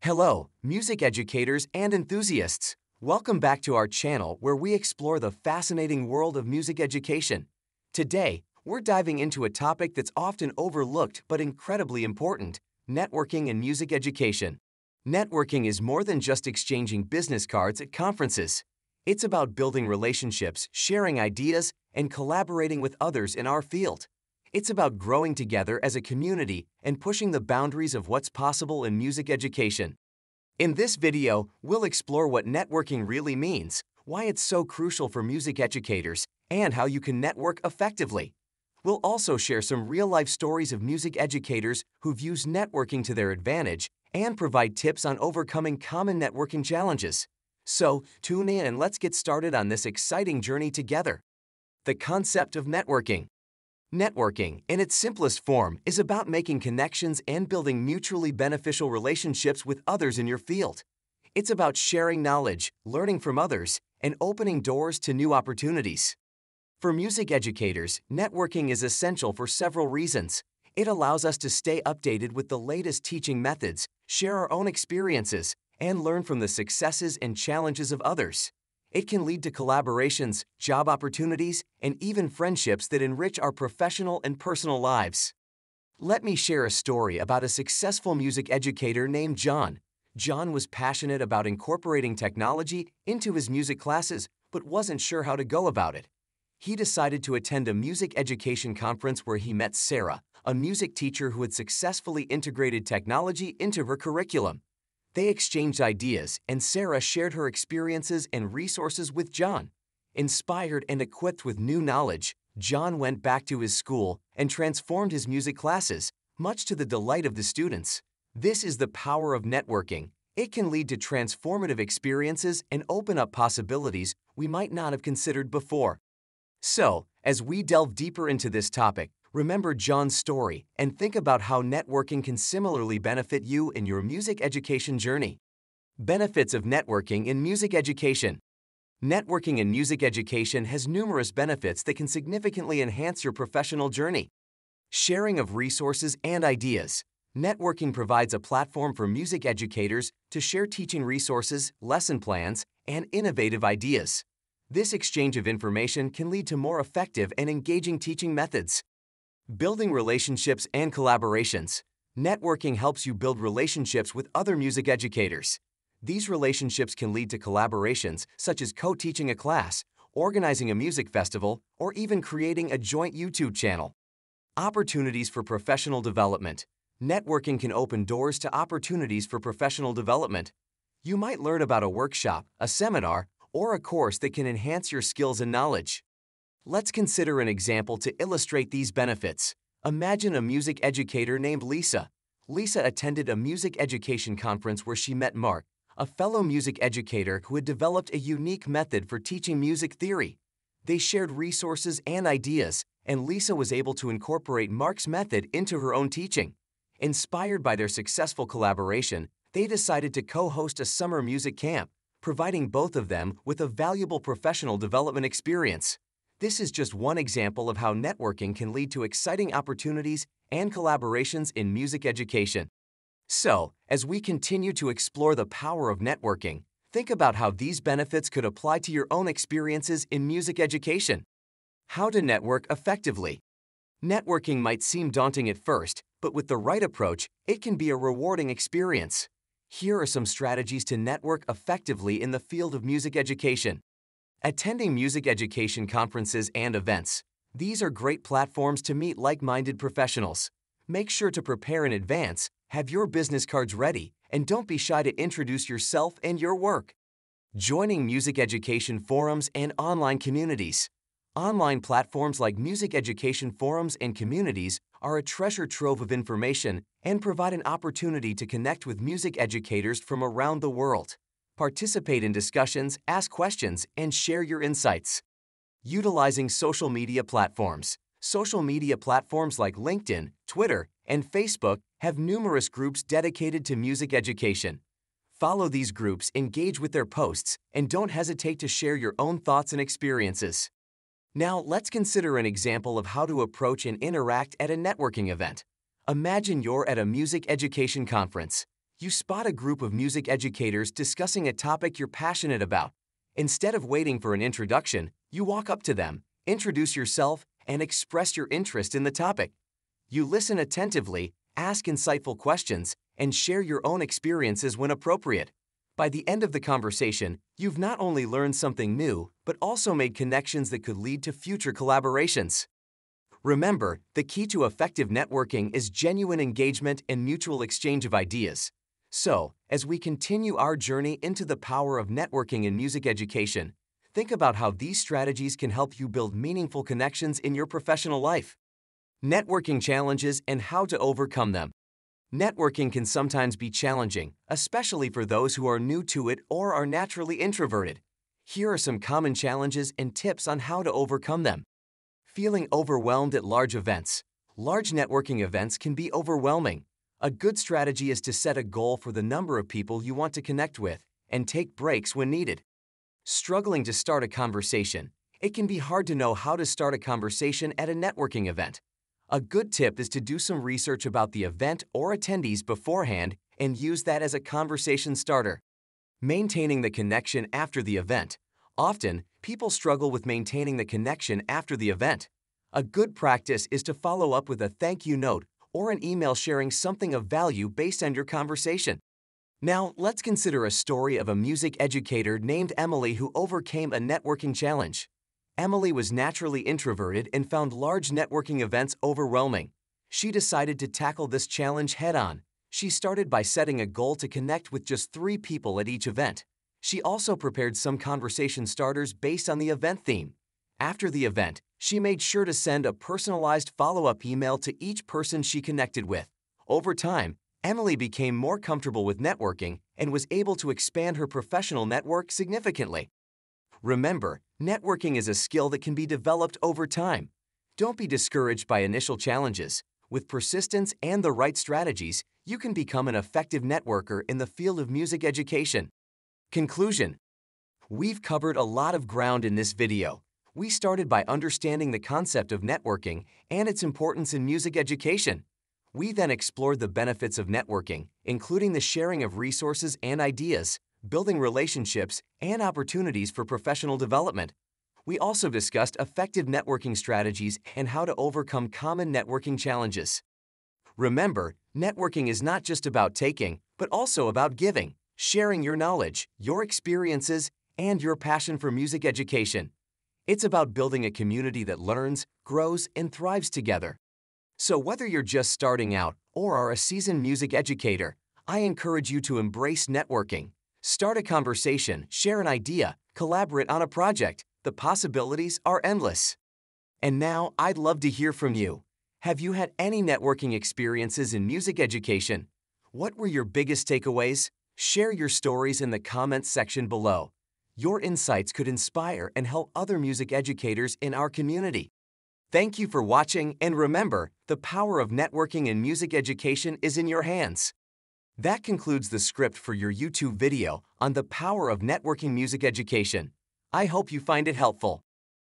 Hello, music educators and enthusiasts. Welcome back to our channel where we explore the fascinating world of music education. Today, we're diving into a topic that's often overlooked but incredibly important: networking in music education. Networking is more than just exchanging business cards at conferences. It's about building relationships, sharing ideas, and collaborating with others in our field. It's about growing together as a community and pushing the boundaries of what's possible in music education. In this video, we'll explore what networking really means, why it's so crucial for music educators, and how you can network effectively. We'll also share some real-life stories of music educators who've used networking to their advantage and provide tips on overcoming common networking challenges. So, tune in and let's get started on this exciting journey together. The concept of networking. Networking, in its simplest form, is about making connections and building mutually beneficial relationships with others in your field. It's about sharing knowledge, learning from others, and opening doors to new opportunities. For music educators, networking is essential for several reasons. It allows us to stay updated with the latest teaching methods, share our own experiences, and learn from the successes and challenges of others. It can lead to collaborations, job opportunities, and even friendships that enrich our professional and personal lives. Let me share a story about a successful music educator named John. John was passionate about incorporating technology into his music classes, but wasn't sure how to go about it. He decided to attend a music education conference where he met Sarah, a music teacher who had successfully integrated technology into her curriculum. They exchanged ideas, and Sarah shared her experiences and resources with John. Inspired and equipped with new knowledge, John went back to his school and transformed his music classes, much to the delight of the students. This is the power of networking. It can lead to transformative experiences and open up possibilities we might not have considered before. So, as we delve deeper into this topic, remember John's story and think about how networking can similarly benefit you in your music education journey. Benefits of networking in music education. Networking in music education has numerous benefits that can significantly enhance your professional journey. Sharing of resources and ideas. Networking provides a platform for music educators to share teaching resources, lesson plans, and innovative ideas. This exchange of information can lead to more effective and engaging teaching methods. Building relationships and collaborations. Networking helps you build relationships with other music educators. These relationships can lead to collaborations such as co-teaching a class, organizing a music festival, or even creating a joint YouTube channel. Opportunities for professional development. Networking can open doors to opportunities for professional development. You might learn about a workshop, a seminar, or a course that can enhance your skills and knowledge. Let's consider an example to illustrate these benefits. Imagine a music educator named Lisa. Lisa attended a music education conference where she met Mark, a fellow music educator who had developed a unique method for teaching music theory. They shared resources and ideas, and Lisa was able to incorporate Mark's method into her own teaching. Inspired by their successful collaboration, they decided to co-host a summer music camp, providing both of them with a valuable professional development experience. This is just one example of how networking can lead to exciting opportunities and collaborations in music education. So, as we continue to explore the power of networking, think about how these benefits could apply to your own experiences in music education. How to network effectively. Networking might seem daunting at first, but with the right approach, it can be a rewarding experience. Here are some strategies to network effectively in the field of music education. Attending music education conferences and events. These are great platforms to meet like-minded professionals. Make sure to prepare in advance, have your business cards ready, and don't be shy to introduce yourself and your work. Joining music education forums and online communities. Online platforms like music education forums and communities are a treasure trove of information and provide an opportunity to connect with music educators from around the world. Participate in discussions, ask questions, and share your insights. Utilizing social media platforms. Social media platforms like LinkedIn, Twitter, and Facebook have numerous groups dedicated to music education. Follow these groups, engage with their posts, and don't hesitate to share your own thoughts and experiences. Now, let's consider an example of how to approach and interact at a networking event. Imagine you're at a music education conference. You spot a group of music educators discussing a topic you're passionate about. Instead of waiting for an introduction, you walk up to them, introduce yourself, and express your interest in the topic. You listen attentively, ask insightful questions, and share your own experiences when appropriate. By the end of the conversation, you've not only learned something new, but also made connections that could lead to future collaborations. Remember, the key to effective networking is genuine engagement and mutual exchange of ideas. So, as we continue our journey into the power of networking in music education, think about how these strategies can help you build meaningful connections in your professional life. Networking challenges and how to overcome them. Networking can sometimes be challenging, especially for those who are new to it or are naturally introverted. Here are some common challenges and tips on how to overcome them. Feeling overwhelmed at large events. Large networking events can be overwhelming. A good strategy is to set a goal for the number of people you want to connect with and take breaks when needed. Struggling to start a conversation. It can be hard to know how to start a conversation at a networking event. A good tip is to do some research about the event or attendees beforehand and use that as a conversation starter. Maintaining the connection after the event. Often, people struggle with maintaining the connection after the event. A good practice is to follow up with a thank you note or an email sharing something of value based on your conversation. Now, let's consider a story of a music educator named Emily who overcame a networking challenge. Emily was naturally introverted and found large networking events overwhelming. She decided to tackle this challenge head-on. She started by setting a goal to connect with just 3 people at each event. She also prepared some conversation starters based on the event theme. After the event, she made sure to send a personalized follow-up email to each person she connected with. Over time, Emily became more comfortable with networking and was able to expand her professional network significantly. Remember, networking is a skill that can be developed over time. Don't be discouraged by initial challenges. With persistence and the right strategies, you can become an effective networker in the field of music education. Conclusion. We've covered a lot of ground in this video. We started by understanding the concept of networking and its importance in music education. We then explored the benefits of networking, including the sharing of resources and ideas, building relationships, and opportunities for professional development. We also discussed effective networking strategies and how to overcome common networking challenges. Remember, networking is not just about taking, but also about giving, sharing your knowledge, your experiences, and your passion for music education. It's about building a community that learns, grows, and thrives together. So whether you're just starting out or are a seasoned music educator, I encourage you to embrace networking. Start a conversation, share an idea, collaborate on a project. The possibilities are endless. And now I'd love to hear from you. Have you had any networking experiences in music education? What were your biggest takeaways? Share your stories in the comments section below. Your insights could inspire and help other music educators in our community. Thank you for watching, and remember, the power of networking in music education is in your hands. That concludes the script for your YouTube video on the power of networking music education. I hope you find it helpful.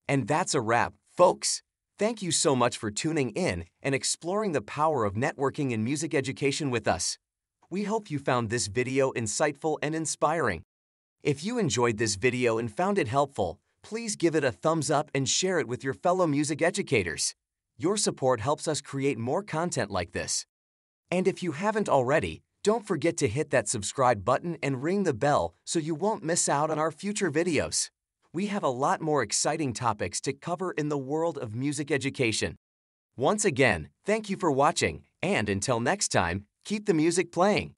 And that's a wrap, folks. Thank you so much for tuning in and exploring the power of networking in music education with us. We hope you found this video insightful and inspiring. If you enjoyed this video and found it helpful, please give it a thumbs up and share it with your fellow music educators. Your support helps us create more content like this. And if you haven't already, don't forget to hit that subscribe button and ring the bell so you won't miss out on our future videos. We have a lot more exciting topics to cover in the world of music education. Once again, thank you for watching, and until next time, keep the music playing.